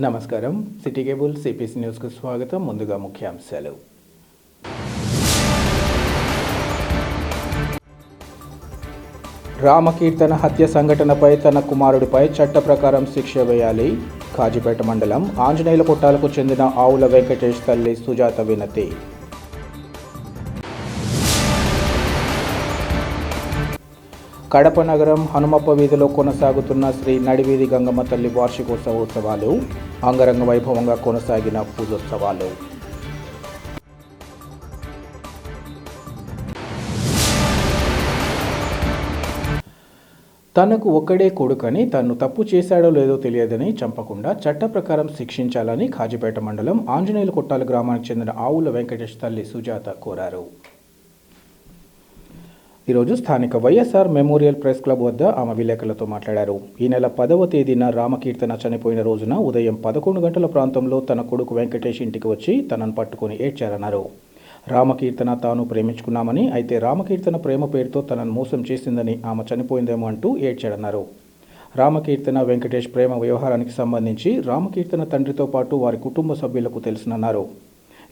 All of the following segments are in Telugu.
నమస్కారం. సిటీ కేబుల్ సిపిసి న్యూస్కు స్వాగతం. ముందుగా ముఖ్యాంశాలు. రామకీర్తన హత్య సంఘటనపై తన కుమారుడిపై చట్ట ప్రకారం శిక్ష వేయాలి. కాజీపేట మండలం ఆంజనేయుల కొట్టాలకు చెందిన ఆవుల వెంకటేష్ తల్లి సుజాత వినతి. కడప నగరం హనుమప్ప వీధిలో కొనసాగుతున్న శ్రీ నడివీధి గంగమ్మ తల్లి వార్షికోత్సవాలు అంగరంగ వైభవంగా కొనసాగిన పూజోత్సవాలు. తనకు ఒక్కడే కొడుకని తను తప్పు చేశాడో లేదో తెలియదని చంపకుండా చట్ట ప్రకారం శిక్షించాలని కాజీపేట మండలం ఆంజనేయుల కొట్టాల గ్రామానికి చెందిన ఆవుల వెంకటేష్ తల్లి సుజాత కోరారు. ఈరోజు స్థానిక వైఎస్ఆర్ మెమోరియల్ ప్రెస్ క్లబ్ వద్ద ఆమె విలేకరులతో మాట్లాడారు. ఈ నెల 10వ తేదీన రామకీర్తన చనిపోయిన రోజున ఉదయం 11 గంటల ప్రాంతంలో తన కొడుకు వెంకటేష్ ఇంటికి వచ్చి తనను పట్టుకుని ఏడ్చారన్నారు. రామకీర్తన తాను ప్రేమించుకున్నామని, అయితే రామకీర్తన ప్రేమ పేరుతో తనను మోసం చేసిందని, ఆమె చనిపోయిందేమో అంటూ ఏడ్చాడన్నారు. రామకీర్తన వెంకటేష్ ప్రేమ వ్యవహారానికి సంబంధించి రామకీర్తన తండ్రితో పాటు వారి కుటుంబ సభ్యులకు తెలుసునన్నారు.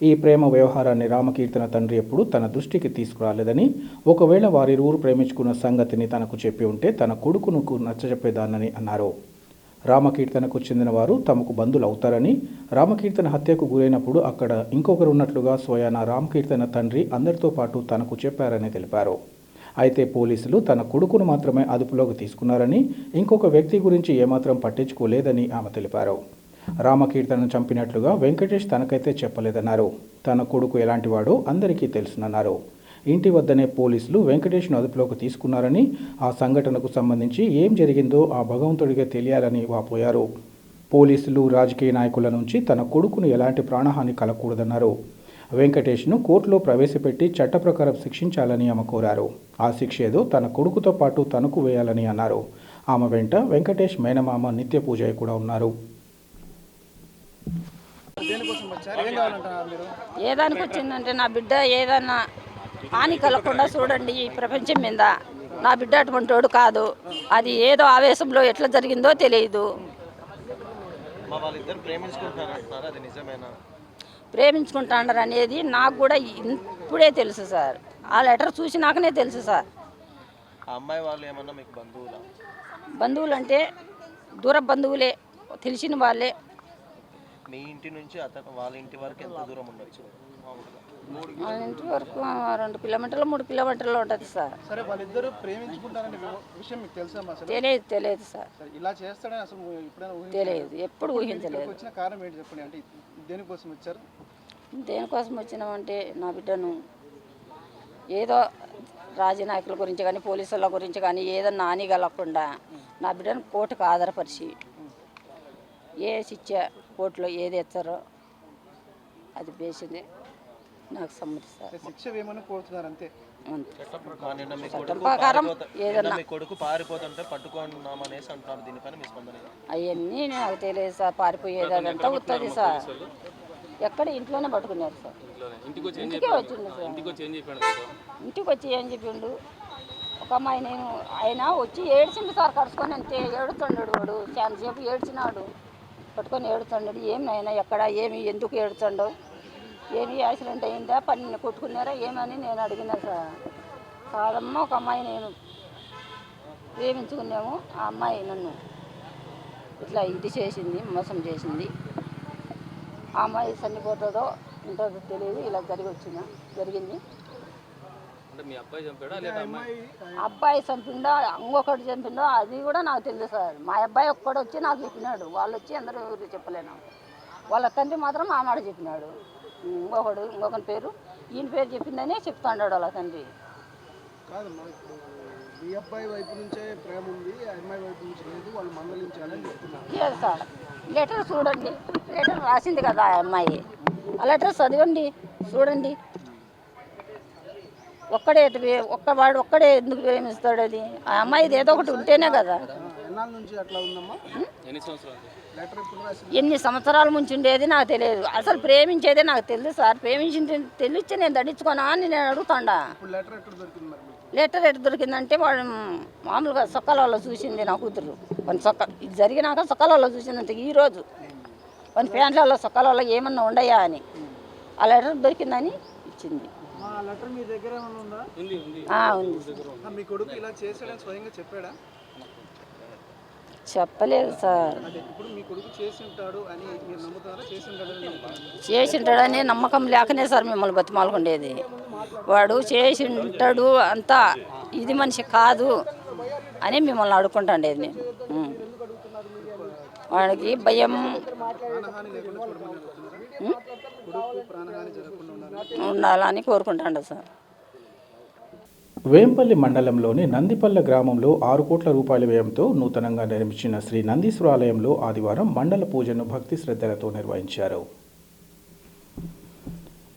ఈ ప్రేమ వ్యవహారాన్ని రామకీర్తన తండ్రి ఎప్పుడు తన దృష్టికి తీసుకురాలేదని, ఒకవేళ వారిరువురు ప్రేమించుకున్న సంగతిని తనకు చెప్పి ఉంటే తన కొడుకునకు నచ్చజెప్పేదానని అన్నారు. రామకీర్తనకు చెందిన వారు తమకు బంధువులు అవుతారని, రామకీర్తన హత్యకు గురైనప్పుడు అక్కడ ఇంకొకరు ఉన్నట్లుగా స్వయాన రామకీర్తన తండ్రి అందరితో పాటు తనకు చెప్పారని తెలిపారు. అయితే పోలీసులు తన కొడుకును మాత్రమే అదుపులోకి తీసుకున్నారని, ఇంకొక వ్యక్తి గురించి ఏమాత్రం పట్టించుకోలేదని ఆమె తెలిపారు. రామకీర్తనను చంపినట్లుగా వెంకటేష్ తనకైతే చెప్పలేదన్నారు. తన కొడుకు ఎలాంటి వాడో అందరికీ తెలుసునన్నారు. ఇంటి వద్దనే పోలీసులు వెంకటేష్ను అదుపులోకి తీసుకున్నారని, ఆ సంఘటనకు సంబంధించి ఏం జరిగిందో ఆ భగవంతుడిగా తెలియాలని వాపోయారు. పోలీసులు రాజకీయ నాయకుల నుంచి తన కొడుకును ఎలాంటి ప్రాణహాని కలగకూడదన్నారు. వెంకటేష్ను కోర్టులో ప్రవేశపెట్టి చట్ట ప్రకారం శిక్షించాలని ఆమె కోరారు. ఆ శిక్ష ఏదో తన కొడుకుతో పాటు తనకు వేయాలని అన్నారు. ఆమె వెంట వెంకటేష్ మేనమామ నిత్య పూజయ్య కూడా ఉన్నారు. ఏదానికి వచ్చిందంటే నా బిడ్డ ఏదన్నా హాని కలగకుండా చూడండి. ఈ ప్రపంచం మీద నా బిడ్డ అటువంటి వాడు కాదు. అది ఏదో ఆవేశంలో ఎట్లా జరిగిందో తెలియదు. ప్రేమించుకుంటున్నారు అనేది నాకు కూడా ఇప్పుడే తెలుసు సార్. ఆ లెటర్ చూసినాకనే తెలుసు సార్. బంధువులు అంటే దూర బంధువులే, తెలిసిన వాళ్ళే. మీ ఇంటి నుంచి వాళ్ళ ఇంటి వరకు ఎంత దూరం ఉండొచ్చు? వాళ్ళ ఇంటి వరకు 2 కిలోమీటర్లు 3 కిలోమీటర్లు ఉంటుంది సార్. సరే, వాళ్ళిద్దరు ప్రేమించుకుంటారనే విషయం మీకు తెలుసా? తెలియదు సార్. ఇలా చేస్తాడని అసలు ఎప్పుడైనా తెలియదు, ఎప్పుడు ఊహించలేదు. వచ్చిన కారణం ఏంటి చెప్పండి. అంటే దేనికోసం వచ్చారు? దేనికోసం వచ్చినామంటే నా బిడ్డను ఏదో రాజనాయకుల గురించి కానీ పోలీసుల గురించి కానీ ఏదన్నా హాని కలగకుండా నా బిడ్డను కోర్టుకు ఆధారపరిచి ఏ శిక్ష కోర్టులో ఏది ఎచ్చారో అది బేసింది నాకు సమ్మతిస్తారు. శిక్ష వేయమని కోరుతున్నారు అంతే. చట్టం ప్రకారం ఏదన్నా కొడుకు పారిపోతుంటే పట్టుకున్నామనేసి అంటున్నారు. దీనిపైన మీ స్పందన? అవన్నీ నాకు తెలియదు సార్. పారిపోయేదంతా వస్తుంది సార్. ఎక్కడ ఇంట్లోనే పట్టుకున్నారు సార్. ఇంటికే వచ్చింది సార్. ఇంటికి వచ్చి ఏం చెప్పిండు, ఒక అమ్మాయి ఆయన వచ్చి ఏడ్చిండు సార్. కరుచుకొని అంతే ఏడుతున్నాడు వాడు. చాలాసేపు ఏడ్చినాడు, పట్టుకొని ఏడుతున్నాడు. ఏమి నాయన ఎక్కడ ఏమి ఎందుకు ఏడుతుండో, ఏమి యాక్సిడెంట్ అయిందా, పని కొట్టుకున్నారా ఏమని నేను అడిగినా సార్. కాదమ్మా, ఒక అమ్మాయి నేను ప్రేమించుకున్నాము, ఆ అమ్మాయి నన్ను ఇట్లా ఇది చేసింది, మోసం చేసింది. ఆ అమ్మాయి చనిపోతుందో ఉంటుందో తెలియదు, ఇలా జరిగింది. అబ్బాయి చంపిండో ఇంకొకటి చంపిండో అది కూడా నాకు తెలియదు సార్. మా అబ్బాయి ఒక్కడు వచ్చి నాకు చెప్పినాడు. వాళ్ళు వచ్చి అందరూ చెప్పలేను. వాళ్ళ తండ్రి మాత్రం ఆ మాట చెప్పినాడు. ఇంకొకరి పేరు ఈయన పేరు చెప్పిందనే చెప్తాడు వాళ్ళ తండ్రి. కాదమ్మా, ఇప్పుడు ఈ అబ్బాయి వైపు నుంచే ప్రేమ ఉంది, అమ్మాయి వైపు నుంచి లేదు, వాళ్ళు మందలించాలని చెప్తున్నారు. లేదు సార్, లెటర్ చూడండి. లెటర్ రాసింది కదా ఆ అమ్మాయి. ఆ లెటర్ చదవండి, చూడండి. ఒక్కవాడు ఒక్కడే ఎందుకు ప్రేమిస్తాడు? అది ఆ అమ్మాయిది ఏదో ఒకటి ఉంటేనే కదా. ఎన్ని సంవత్సరాల నుంచి ఉండేది నాకు తెలియదు. అసలు ప్రేమించేదే నాకు తెలుసు సార్. తెలిస్తే నేను దండించుకోనా అని నేను అడుగుతాడా. లెటర్ ఎటు దొరికిందంటే వాడు మామూలుగా సొక్కలలో చూసింది నా కూతురు. కొన్ని ఇది జరిగినాక సొక్కలలో చూసిందంటే ఈరోజు కొన్ని ప్యాంట్లలో సొక్కలలో ఏమన్నా ఉండయా అని ఆ లెటర్ దొరికిందని ఇచ్చింది. ఆ లెటర్ మీ దగ్గర ఏమైనా ఉందా? ఉంది. మీ కొడుకు ఇలా చేశాడని స్వయంగా చెప్పాడా? చెప్పలేదు సార్. అదే ఇప్పుడు మీ కొడుకు చేసి ఉంటాడు అని మీరు నమ్ముతారా? చేసి ఉంటాడని నమ్మకం లేకనే సార్ మిమ్మల్ని బతిమాలుకుండేది. వాడు చేసి ఉంటాడు అంతా ఇది మనిషి కాదు అని మిమ్మల్ని అడుక్కుంటాండేది నేను. వాడికి భయం ఉండాలని కోరుకుంటాడు సార్. వేంపల్లి మండలంలోని నందిపల్లె గ్రామంలో 6 కోట్ల రూపాయల వ్యయంతో నూతనంగా నిర్మించిన శ్రీ నందీశ్వర ఆలయంలో ఆదివారం మండల పూజను భక్తి శ్రద్ధలతో నిర్వహించారు.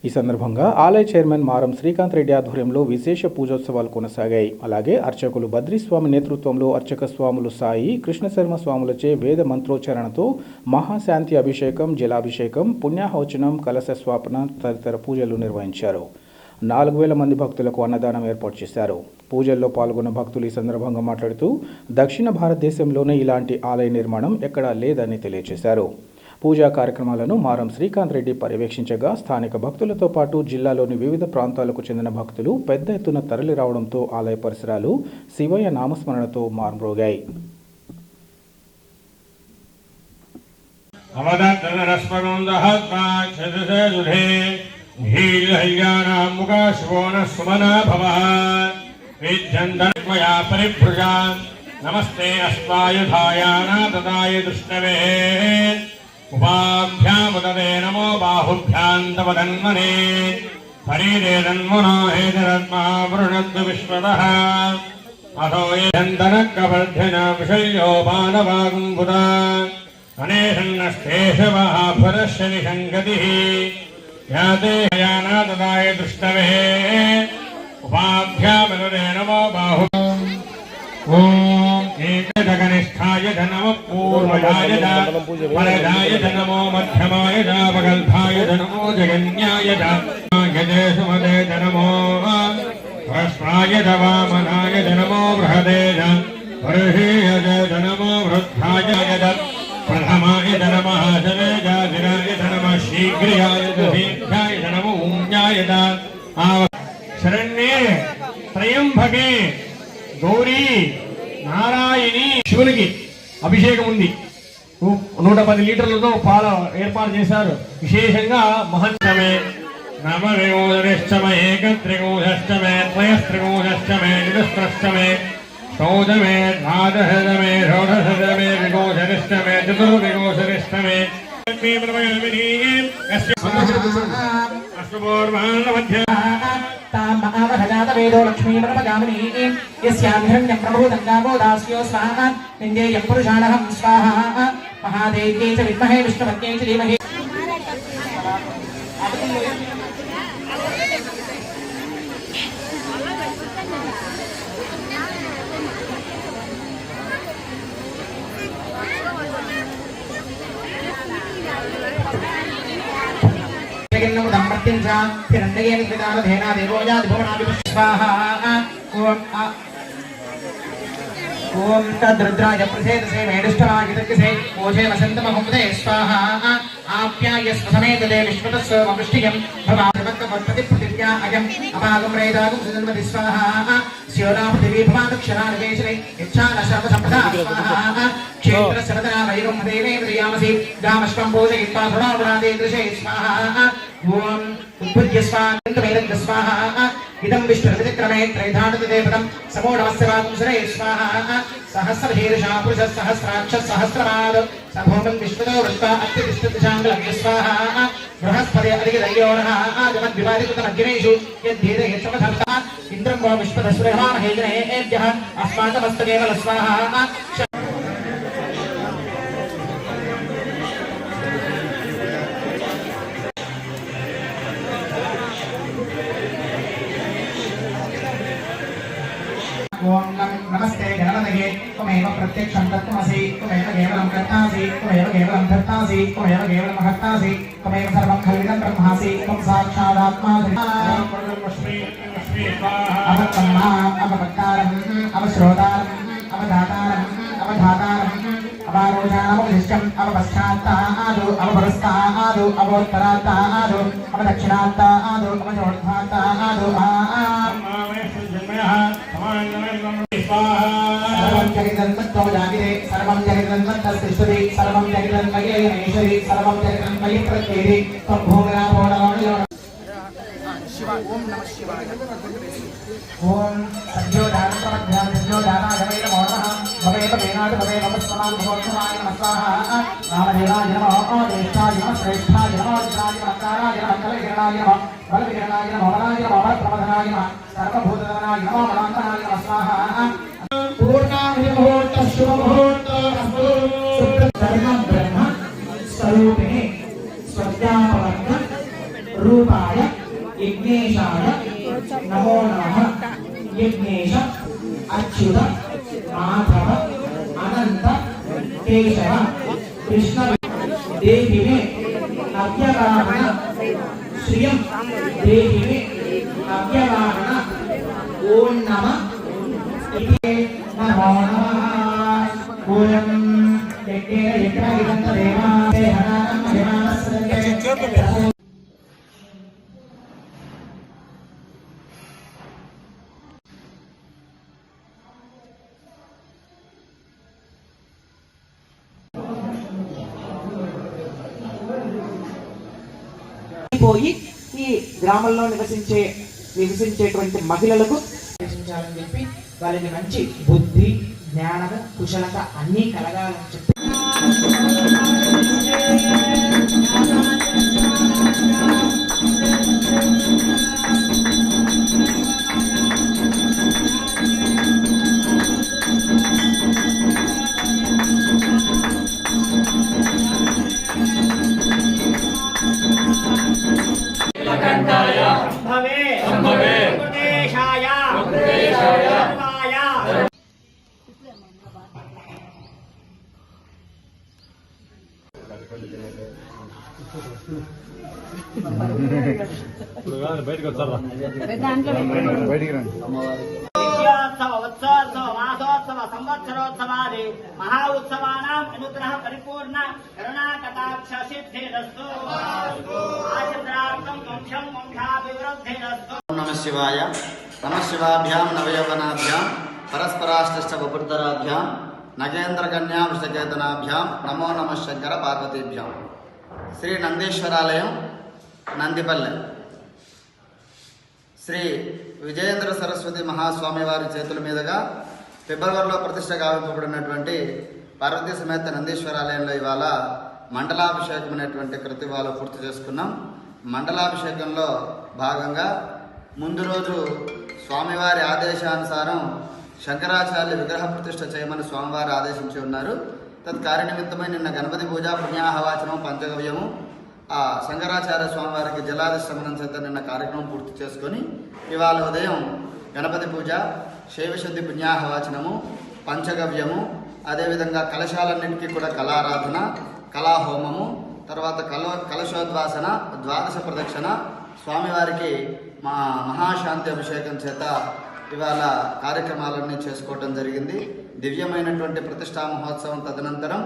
ఈ సందర్భంగా ఆలయ చైర్మన్ మారం శ్రీకాంత్ రెడ్డి ఆధ్వర్యంలో విశేష పూజోత్సవాలు కొనసాగాయి. అలాగే అర్చకులు బద్రీస్వామి నేతృత్వంలో అర్చక స్వాములు సాయి కృష్ణశర్మ స్వాములచే వేద మంత్రోచ్చారణతో మహాశాంతి అభిషేకం, జలాభిషేకం, పుణ్యాహవచనం, కలశ స్వాపన తదితర పూజలు నిర్వహించారు. 4000 మంది భక్తులకు అన్నదానం ఏర్పాటు చేశారు. పూజల్లో పాల్గొన్న భక్తులు ఈ సందర్భంగా మాట్లాడుతూ దక్షిణ భారతదేశంలోనే ఇలాంటి ఆలయ నిర్మాణం ఎక్కడా లేదని తెలియజేశారు. పూజా కార్యక్రమాలను మారం శ్రీకాంత్ రెడ్డి పర్యవేక్షించగా స్థానిక భక్తులతో పాటు జిల్లాలోని వివిధ ప్రాంతాలకు చెందిన భక్తులు పెద్ద ఎత్తున తరలి రావడంతో ఆలయ పరిసరాలు శివయ్య నామస్మరణతో మార్మ్రోగాయి. నమస్తే అస్వాయుధాయానాదాయ దుష్ణవే ఉపాభ్యాముదదే నమో బాహుభ్యాం తవ తన్మనే శరీరే తన్మనో హేతరత్మా వృణద్దు విశ్వతః అథో యంతనక్కవర్ధన విషయో మానవాగుంబుద అనేషన్నస్తేషవః పురస్య నిసంగతిః యాతే యానాదాయ దుష్ణవే ఉపాభ్యాముదదే నమో బాహు ఓం ఏకగనిష్ఠాయ నమః పూర్వజాయ పరజాయ నమో మధ్యమాయ వగల్భాయ నమో జగన్యాయ యజేషుమదే నమో హస్రాయ వామనాయ నమో బృహదే పరహేయ నమో వృద్ధాయ ప్రథమాయ నమః శవేజాయ నమః శీఘ్రాయ దీర్ఘాయ నమో ఊమ్యాయ శరణ్యే త్రయంబకే గౌరీ నారాయణి. శివునికి అభిషేకం ఉంది. 110 లీటర్లతో పాల ఏర్పాటు చేశారు. విశేషంగా మహంతమే నవవింశతిష్టమే ఏకత్రికోశష్టమే త్రయస్త్రికోశష్టమే చతుస్త్రష్టమే చౌదమే ద్వాదశతమే షోడశతమే వికోశతిష్టమే చతుర్వికోశతిష్టమే వేదో లక్ష్మీ బ్రహ్మగామిని యస్యాభిరణ్యం ప్రభూతం గావో దాస్యో స్వాహా నిందేయం పురుషాణహం స్వాహా మహాదేవ్యై చ విద్మహే విష్ణుపత్యై చ ధీమహి. ఓం తద్రుద్రాయ ప్రసేదసే మేడుష్టరాగితర్కసే ఓజే వసంతమహుమదే స్వాహా ఆప్యాయస్వ సమేతదే విశ్వతస్వమృష్టియం భవాభక్తపత్పతి పృథివ్యా అయం అపాగం రేదాగం సుజన్మతి స్వాహా స్యోనా పృథివీ భవాదక్షరానికేశనే ఇచ్ఛాన సర్వసంపదా స్వాహా క్షేత్ర సరదనా వైరం దేవే మ్రియామసి గామశ్వం పూజయిత్వా ధృణాగుణాదే దృశే స్వాహా ఓం ఉద్భుజ్య స్వాహ స్వాహా ఇదం విష్ణుర్విక్రమే త్రైధానదేవతం సమూఢమస్యవాగం సురే స్వాహా సహస్రశీర్షా పురుష సహస్రాక్ష సహస్రపాద సభూతం విశ్వతో వృత్వా అత్యతిష్ఠతిశాంగలవ్య స్వాహా బృహస్పతి అధిగదయోనః ఆగమద్వివాదికృతమగ్నేషు యద్ధీరయచ్చమధర్త ఇంద్రం వా విశ్వదశ్వరమామహేజనేభ్యః అస్మాకమస్తకేవల స్వాహా. ఓం నమస్తే గణపతయే త్వమేవ ప్రత్యక్షం తత్వమసి త్వమేవ కేవలం కర్తాసి త్వమేవ కేవలం ధర్తాసి త్వమేవ కేవలం మహర్తాసి త్వమేవ సర్వం ఖల్విదం బ్రహ్మాసి త్వం సాక్షాదాత్మాసి. అవత్తమ్మాం అవభక్తారం అవశ్రోతారం అవధాతారం అవధాతారం అవారో పూజానముదిష్టం అవపశ్చాత్తాదు అవపురస్తాదు అవోత్తరాత్తాదు అవదక్షిణాత్తాదు అవచోర్ధ్వాత్తాదు సర్వం జగదంతత్వజాగిరే సర్వం జగదంతస్తస్తిష్ఠతి సర్వం జగదంతయేనేశ్వరి సర్వం జగదంతయే ప్రత్యేది త్వభూమిరాభోణవణిలో ఓం నమః శివాయ ఓం సద్యోదానప్రమధ్యాం సద్యోదానాయ నమో నమః భవేవ వేనాడు భవే నమస్సమాన్ మహోత్సవాయ నమః స్వాహా రామదేవాయ నమో జ్యేష్ఠాయ నమః శ్రేష్ఠాయ నమో రుద్రాయ నమః కారాయ నమః కలవికిరణాయ నమః బలవికిరణాయ నమః బలాయ నమః ప్రమథనాయ నమః సర్వభూతధనాయ నమః బలాంతనాయ నమః స్వాహా పూర్ణాహుతి ముహూర్త శుభ ముహూర్త అస్తు సర్వ బ్రహ్మ స్వరూపిణి స్వజ్ఞాపవర్గ రూపాయ యజ్ఞేశాయ నమో నమః యజ్ఞేశ అచ్యుత మాధవ అనంత కేశవ కృష్ణ దేహిమే నవ్యవాహన శ్రియం దేహిమే నవ్యవాహన ఓం నమః నమో నమః ఓం యజ్ఞేన యజ్ఞాయిదంత దేవాయ హనానం మహిమానస్సంగే పోయి ఈ గ్రామంలో నివసించేటువంటి మహిళలకు ప్రవేశించాలని చెప్పి వాళ్ళకి మంచి బుద్ధి జ్ఞానము కుశలత అన్నీ కలగాలని చెప్పి బయటకు వచ్చారా మాసోత్సవ సంవత్సరోత్సవాది మహా ఉత్సవానాం అనుగ్రహ పరిపూర్ణ కరుణా కటాక్ష సిద్ధిరస్తు ఆశీర్వాదార్థం వంశం వంశాభివృద్ధిరస్తు. నమః శివాయ నమః శివాభ్యాం నవయవనాభ్యాం పరస్పరాష్టష్ట వపుర్ధరాభ్యాం నగేంద్రకన్యా వృషకేతనాభ్యాం నమో నమః శంకర పార్వతీభ్యాం. శ్రీ నందీశ్వరాలయం నందిపల్లె శ్రీ విజయేంద్ర సరస్వతి మహాస్వామి వారి చేతుల మీదుగా ఫిబ్రవరిలో ప్రతిష్ట గావింపబడినటువంటి పార్వతీ సమేత నందీశ్వరాలయంలో ఇవాళ మండలాభిషేకం అనేటువంటి కృతివాలు పూర్తి చేసుకున్నాం. మండలాభిషేకంలో భాగంగా ముందు రోజు స్వామివారి ఆదేశానుసారం శంకరాచార్య విగ్రహ ప్రతిష్ఠ చేయమని స్వామివారు ఆదేశించి ఉన్నారు. తత్కార్య నిమిత్తమై నిన్న గణపతి పూజ పుణ్యాహవాచనం పంచగవ్యము ఆ శంకరాచార్య స్వామివారికి జలాధిష్టమనం చేత నిన్న కార్యక్రమం పూర్తి చేసుకొని ఇవాళ ఉదయం గణపతి పూజ శైవశుద్ధి పుణ్యాహవాచనము పంచగవ్యము అదేవిధంగా కలశాలన్నింటికీ కూడా కళారాధన కళాహోమము తర్వాత కలశోద్వాసన ద్వాదశ ప్రదక్షిణ స్వామివారికి మహాశాంతి అభిషేకం చేత ఇవాళ కార్యక్రమాలన్నీ చేసుకోవటం జరిగింది. దివ్యమైనటువంటి ప్రతిష్టా మహోత్సవం తదనంతరం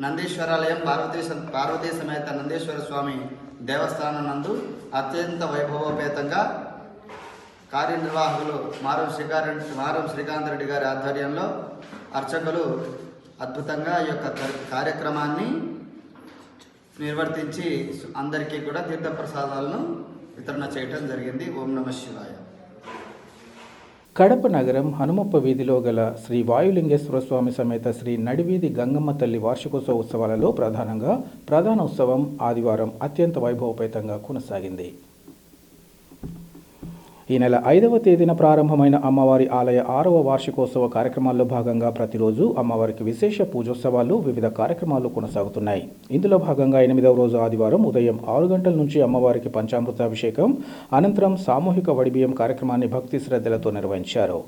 నందీశ్వరాలయం పార్వతీ సమేత నందీశ్వర స్వామి దేవస్థానం నందు అత్యంత వైభవోపేతంగా కార్యనిర్వాహకులు మారం శ్రీకాంత్ రెడ్డి గారి ఆధ్వర్యంలో అర్చకులు అద్భుతంగా ఈ యొక్క కార్యక్రమాన్ని నిర్వర్తించి అందరికీ కూడా తీర్థప్రసాదాలను వితరణ చేయటం జరిగింది. ఓం నమః శివాయ. కడప నగరం హనుమప్ప వీధిలో గల శ్రీ వాయులింగేశ్వర స్వామి సమేత శ్రీ నడివీధి గంగమ్మ తల్లి వార్షికోత్సవ ఉత్సవాలలో ప్రధాన ఉత్సవం ఆదివారం అత్యంత వైభవోపేతంగా కొనసాగింది. ఈ నెల 5వ తేదీన ప్రారంభమైన అమ్మవారి ఆలయ 6వ వార్షికోత్సవ కార్యక్రమాల్లో భాగంగా ప్రతిరోజు అమ్మవారికి విశేష పూజోత్సవాలు వివిధ కార్యక్రమాలు కొనసాగుతున్నాయి. ఇందులో భాగంగా 8వ రోజు ఆదివారం ఉదయం 6 గంటల నుంచి అమ్మవారికి పంచామృతాభిషేకం అనంతరం సామూహిక వడిబియ్యం కార్యక్రమాన్ని భక్తి శ్రద్ధలతో నిర్వహించారు.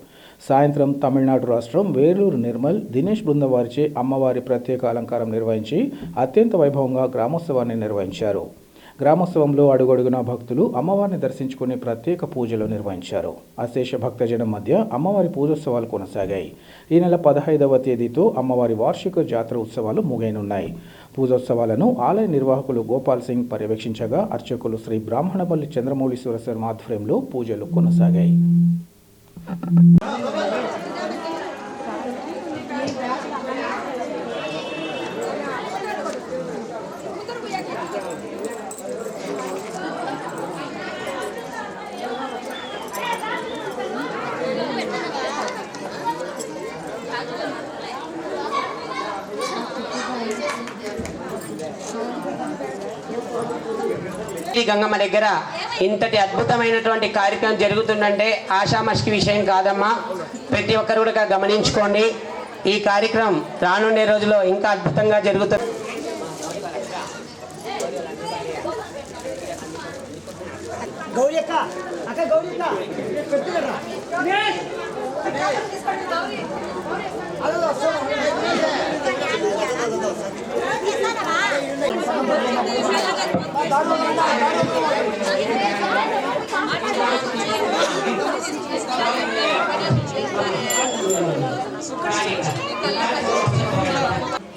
సాయంత్రం తమిళనాడు రాష్ట్రం వేలూరు నిర్మల్ దినేష్ బృందం వారిచే అమ్మవారి ప్రత్యేక అలంకారం నిర్వహించి అత్యంత వైభవంగా గ్రామోత్సవాన్ని నిర్వహించారు. గ్రామోత్సవంలో అడుగడుగునా భక్తులు అమ్మవారిని దర్శించుకుని ప్రత్యేక పూజలు నిర్వహించారు. అశేష భక్తజనం మధ్య అమ్మవారి పూజోత్సవాలు కొనసాగాయి. ఈ నెల 15వ తేదీతో అమ్మవారి వార్షిక జాతర ఉత్సవాలు ముగియనున్నాయి. పూజోత్సవాలను ఆలయ నిర్వాహకులు గోపాల్ సింగ్ పర్యవేక్షించగా అర్చకులు శ్రీ బ్రాహ్మణపల్లి చంద్రమౌళీశ్వర శర్మ ఆధ్వర్యంలో పూజలు కొనసాగాయి. గంగమ్మ దగ్గర ఇంతటి అద్భుతమైనటువంటి కార్యక్రమం జరుగుతుందంటే ఆషామాషి విషయం కాదమ్మా. ప్రతి ఒక్కరు కూడా గమనించుకోండి. ఈ కార్యక్రమం రానుండే రోజుల్లో ఇంకా అద్భుతంగా జరుగుతుంది.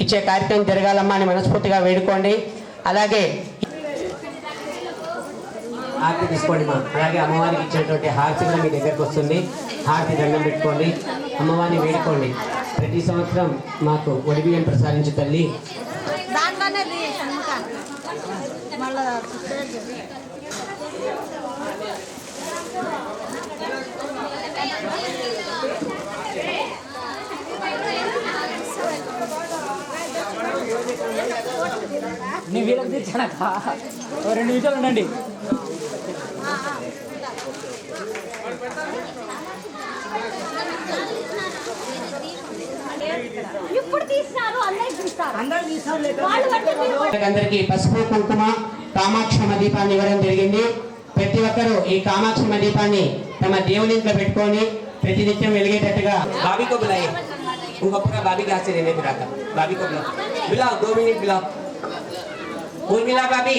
ఇచ్చే కార్యక్రమం జరగాలమ్మా అని మనస్ఫూర్తిగా వేడుకోండి. అలాగే హారతి తీసుకోండి మా. అలాగే అమ్మవారికి ఇచ్చినటువంటి హారతి కూడా మీ దగ్గరకు వస్తుంది. హారతి దండం పెట్టుకోండి, అమ్మవారిని వేడుకోండి. ప్రతి సంవత్సరం మాకు ఒడిబియ్యం ప్రసాదించు తల్లి. నీ వీళ్ళకి తెచ్చానక్క 2 నిమిషాలు ఉండండి. అందరికీ పసుపు కుంకుమ కామాక్షమ్మ దీపాన్ని ఇవ్వడం జరిగింది. ప్రతి ఒక్కరూ ఈ కామాక్షమ్మ దీపాన్ని తమ దేవుని ఇంట్లో పెట్టుకొని ప్రతినిత్యం వెలిగేటట్టుగా బాబీ को बुलाइए. उनको पूरा बाबी के हाथ से लेने फिर आता. बाबी को बुलाओ 2 मिनट बुलाओ. उर्मिला बाबी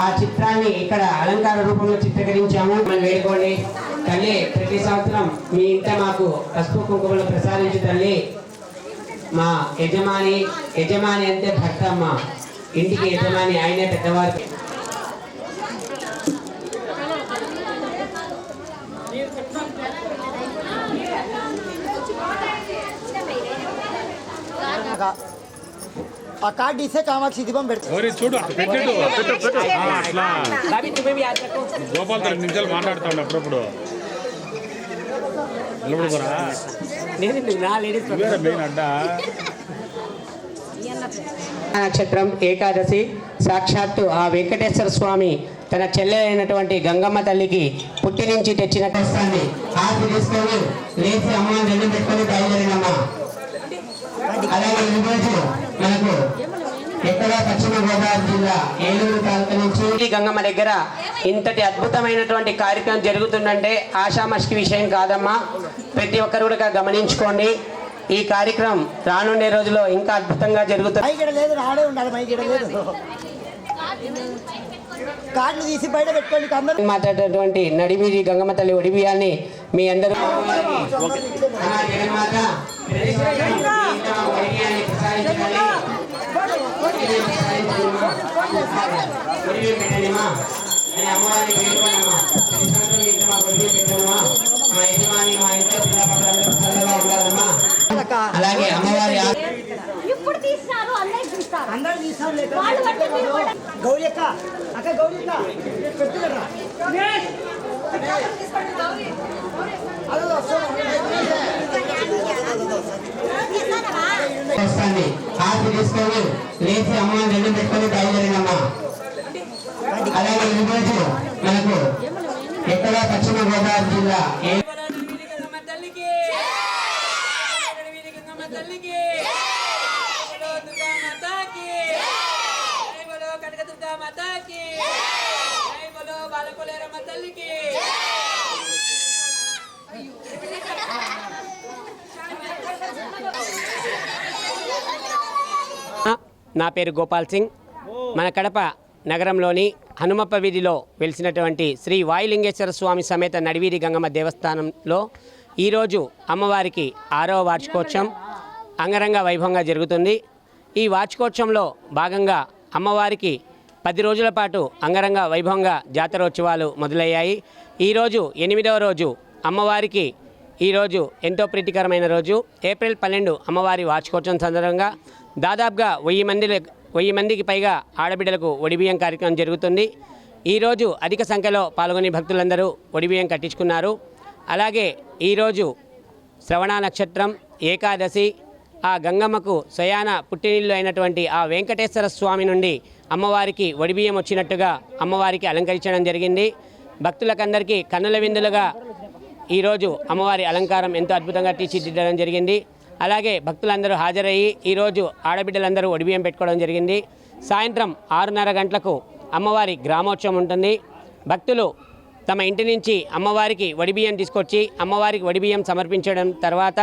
ఆ చిత్రాన్ని ఇక్కడ అలంకార రూపంలో చిత్రీకరించాము. మనం వేడుకోండి. తల్లి ప్రతి సంవత్సరం మీ ఇంట మాకు పసుపు కుంకుమలు ప్రసాదించు తల్లి. మా యజమాని అంటే భర్త అమ్మ. ఇంటికి యజమాని ఆయనే పెద్దవారు. ఆ కార్డు ఇస్తే కామాక్షి దీపం పెడతారు. చూడు గోపాల్ 2 నిమిషాలు మాట్లాడుతాడు. అప్పుడప్పుడు నక్షత్రం ఏకాదశి సాక్షాత్తు ఆ వెంకటేశ్వర స్వామి తన చెల్లెలైనటువంటి గంగమ్మ తల్లికి పుట్టి నుంచి తెచ్చిన కష్టాన్ని ఆకు తీసుకొని లేచి అమ్మని దండం పెట్టుకొని బయలుదేరినమ్మా. అలాగే ఈరోజు మనకు ఎక్కడ పశ్చిమ గోదావరి జిల్లా ఏలూరు తాలూకా నుంచి గంగమ్మ దగ్గర ఇంతటి అద్భుతమైనటువంటి కార్యక్రమం జరుగుతుందంటే ఆషామాషి విషయం కాదమ్మా. ప్రతి ఒక్కరు కూడా గమనించుకోండి. ఈ కార్యక్రమం రానుండే రోజుల్లో ఇంకా అద్భుతంగా జరుగుతుంది. కార్డులు తీసి బయట పెట్టుకోండి. మాట్లాడేటువంటి నడిమిది గంగమ్మ తల్లి ఒడిబియాన్ని మీ అందరూ అలాగే అమ్మవారి గౌరీ అక్క అక్క గౌరీ అక్క పెట్టుకురా ఆ ఆర్తి తీసుకొని లేచి అమ్మవారిని దండం పెట్టుకొని బయలుదేరినమ్మా. అలాగే ఈరోజు మనకు ఎక్కడ పశ్చిమ గోదావరి జిల్లా నా పేరు గోపాల్ సింగ్. మన కడప నగరంలోని హనుమప్ప వీధిలో వెలిసినటువంటి శ్రీ వాయులింగేశ్వర స్వామి సమేత నడివీధి గంగమ్మ దేవస్థానంలో ఈరోజు అమ్మవారికి 6వ వార్షికోత్సవం అంగరంగ వైభవంగా జరుగుతుంది. ఈ వార్షికోత్సవంలో భాగంగా అమ్మవారికి 10 రోజుల పాటు అంగరంగ వైభవంగా జాతరోత్సవాలు మొదలయ్యాయి. ఈరోజు 8వ రోజు అమ్మవారికి ఈరోజు ఎంతో ప్రీతికరమైన రోజు. ఏప్రిల్ 12 అమ్మవారి వార్షికోత్సవం సందర్భంగా దాదాపుగా 1000 మందికి పైగా ఆడబిడ్డలకు ఒడిబియ్యం కార్యక్రమం జరుగుతుంది. ఈరోజు అధిక సంఖ్యలో పాల్గొని భక్తులందరూ ఒడిబియ్యం కట్టించుకున్నారు. అలాగే ఈరోజు శ్రవణ నక్షత్రం, ఏకాదశి, ఆ గంగమ్మకు స్వయాన పుట్టినిల్లు అయినటువంటి ఆ వెంకటేశ్వర స్వామి నుండి అమ్మవారికి ఒడిబియ్యం వచ్చినట్టుగా అమ్మవారికి అలంకరించడం జరిగింది. భక్తులకందరికీ కన్నుల విందులుగా ఈరోజు అమ్మవారి అలంకారం ఎంతో అద్భుతంగా తీర్చిదిద్దడం జరిగింది. అలాగే భక్తులందరూ హాజరయ్యి ఈరోజు ఆడబిడ్డలందరూ ఒడిబియ్యం పెట్టుకోవడం జరిగింది. సాయంత్రం 6:30 గంటలకు అమ్మవారి గ్రామోత్సవం ఉంటుంది. భక్తులు తమ ఇంటి నుంచి అమ్మవారికి ఒడిబియ్యం తీసుకొచ్చి అమ్మవారికి ఒడిబియ్యం సమర్పించడం తర్వాత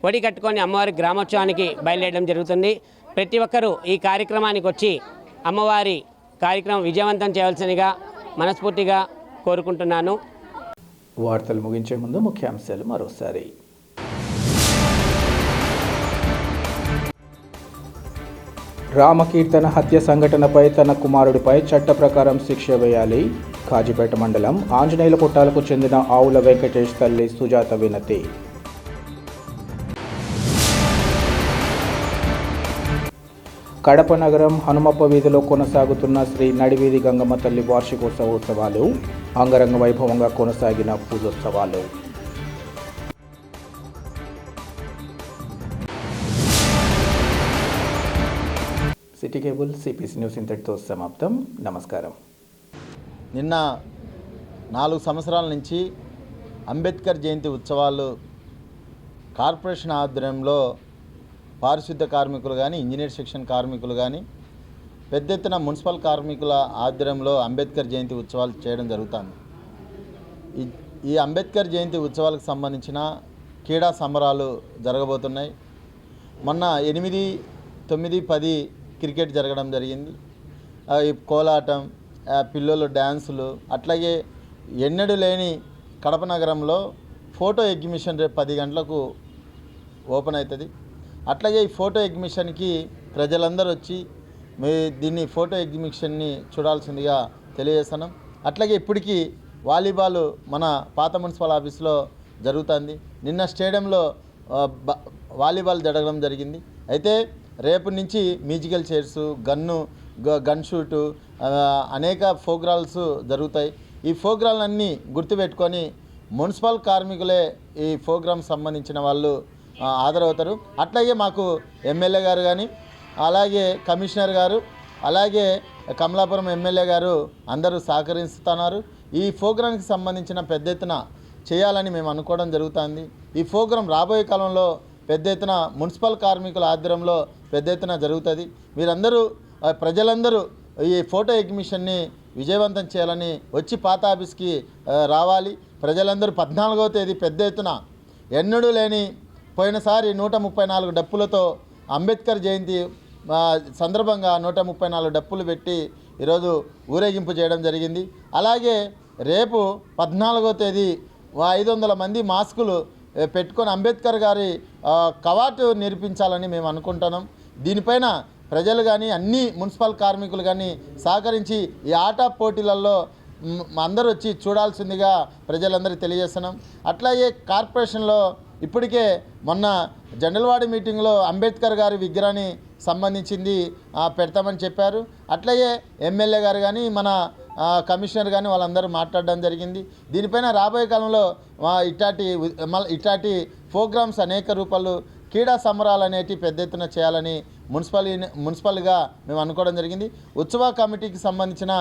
ఒడి కట్టుకొని అమ్మవారి గ్రామోత్సవానికి బయలుదేరడం జరుగుతుంది. ప్రతి ఒక్కరూ ఈ కార్యక్రమానికి వచ్చి అమ్మవారి కార్యక్రమం విజయవంతం చేయవలసిందిగా మనస్ఫూర్తిగా కోరుకుంటున్నాను. వార్తలు ముగించే ముందు ముఖ్యాంశాలు మరోసారి. రామకీర్తన హత్య సంఘటనపై తన కుమారుడిపై చట్ట ప్రకారం శిక్ష వేయాలి. కాజీపేట మండలం ఆంజనేయుల పుట్టాలకు చెందిన ఆవుల వెంకటేష్ తల్లి సుజాత వినతి. కడప నగరం హనుమప్ప వీధిలో కొనసాగుతున్న శ్రీ నడివీధి గంగమ్మ తల్లి వార్షికోత్సవాలు అంగరంగ వైభవంగా కొనసాగిన పూజోత్సవాలు. సిటీ కేబుల్ సిపిసి న్యూస్ ఇంతటితో సమాప్తం. నమస్కారం. నిన్న 4 సంవత్సరాల నుంచి అంబేద్కర్ జయంతి ఉత్సవాలు కార్పొరేషన్ ఆధ్వర్యంలో పారిశుద్ధ కార్మికులు కానీ, ఇంజనీర్ సెక్షన్ కార్మికులు కానీ పెద్ద ఎత్తున మున్సిపల్ కార్మికుల ఆధ్వర్యంలో అంబేద్కర్ జయంతి ఉత్సవాలు చేయడం జరుగుతుంది. ఈ అంబేద్కర్ జయంతి ఉత్సవాలకు సంబంధించిన క్రీడా సంబరాలు జరగబోతున్నాయి. మొన్న 8, 9, 10 క్రికెట్ జరగడం జరిగింది. ఈ కోలాటం, పిల్లలు డ్యాన్సులు, అట్లాగే ఎన్నడూ లేని కడప నగరంలో ఫోటో ఎగ్జిబిషన్ రేపు 10 గంటలకు ఓపెన్ అవుతుంది. అట్లాగే ఈ ఫోటో ఎగ్జిబిషన్కి ప్రజలందరూ వచ్చి దీన్ని ఫోటో ఎగ్జిబిషన్ని చూడాల్సిందిగా తెలియజేస్తున్నాం. అట్లాగే ఇప్పటికీ వాలీబాల్ మన పాత మున్సిపల్ ఆఫీస్లో జరుగుతుంది. నిన్న స్టేడియంలో వాలీబాల్ జరగడం జరిగింది. అయితే రేపు నుంచి మ్యూజికల్ చైర్స్, గన్ షూటు, అనేక ప్రోగ్రామ్స్ జరుగుతాయి. ఈ ప్రోగ్రాంలన్నీ గుర్తుపెట్టుకొని మున్సిపల్ కార్మికులే ఈ ప్రోగ్రాం సంబంధించిన వాళ్ళు హాజరవుతారు. అట్లాగే మాకు ఎమ్మెల్యే గారు కానీ, అలాగే కమిషనర్ గారు, అలాగే కమలాపురం ఎమ్మెల్యే గారు అందరూ సహకరిస్తున్నారు. ఈ ప్రోగ్రాంకి సంబంధించిన పెద్ద ఎత్తున చేయాలని మేము అనుకోవడం జరుగుతుంది. ఈ ప్రోగ్రాం రాబోయే కాలంలో పెద్ద ఎత్తున మున్సిపల్ కార్మికుల ఆధ్వర్యంలో పెద్ద ఎత్తున జరుగుతుంది. మీరందరూ ప్రజలందరూ ఈ ఫోటో ఎగ్జిబిషన్ని విజయవంతం చేయాలని వచ్చి పాత ఆఫీస్కి రావాలి. ప్రజలందరూ 14వ తేదీ పెద్ద ఎత్తున ఎన్నడూ లేని పోయినసారి 134 డప్పులతో అంబేద్కర్ జయంతి సందర్భంగా 134 డప్పులు పెట్టి ఈరోజు ఊరేగింపు చేయడం జరిగింది. అలాగే రేపు 14వ తేదీ 500 మంది మాస్కులు పెట్టుకొని అంబేద్కర్ గారి కవాతు నిర్మించాలని మేము అనుకుంటున్నాం. దీనిపైన ప్రజలు కానీ, అన్ని మున్సిపల్ కార్మికులు కానీ సహకరించి ఈ ఆట పోటీలలో అందరూ వచ్చి చూడాల్సిందిగా ప్రజలందరికీ తెలియజేస్తున్నాం. అట్లాగే కార్పొరేషన్లో ఇప్పటికే మొన్న జనరల్ మీటింగ్లో అంబేద్కర్ గారి విగ్రహాన్ని సంబంధించింది పెడతామని చెప్పారు. అట్లాగే ఎమ్మెల్యే గారు కానీ, మన కమిషనర్ కానీ వాళ్ళందరూ మాట్లాడడం జరిగింది. దీనిపైన రాబోయే కాలంలో ఇట్లాంటి ప్రోగ్రామ్స్ అనేక రూపాలు, క్రీడా సంబరాలు అనేటివి పెద్ద ఎత్తున చేయాలని మున్సిపల్గా మేము అనుకోవడం జరిగింది. ఉత్సవ కమిటీకి సంబంధించిన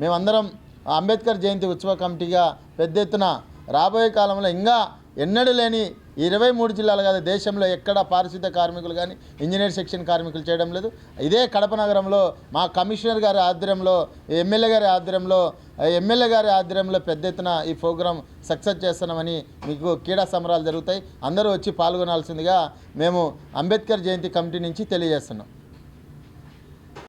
మేమందరం అంబేద్కర్ జయంతి ఉత్సవ కమిటీగా పెద్ద ఎత్తున రాబోయే కాలంలో ఇంకా ఎన్నడూ లేని 23 జిల్లాలు కాదు, దేశంలో ఎక్కడ పారిశుద్ధ్య కార్మికులు కానీ ఇంజనీర్ సెక్షన్ కార్మికులు చేయడం లేదు. ఇదే కడప నగరంలో మా కమిషనర్ గారి ఆధ్వర్యంలో, ఎమ్మెల్యే గారి ఆధ్వర్యంలో పెద్ద ఎత్తున ఈ ప్రోగ్రాం సక్సెస్ చేస్తున్నామని మీకు క్రీడా సంబరాలు జరుగుతాయి. అందరూ వచ్చి పాల్గొనాల్సిందిగా మేము అంబేద్కర్ జయంతి కమిటీ నుంచి తెలియజేస్తున్నాం.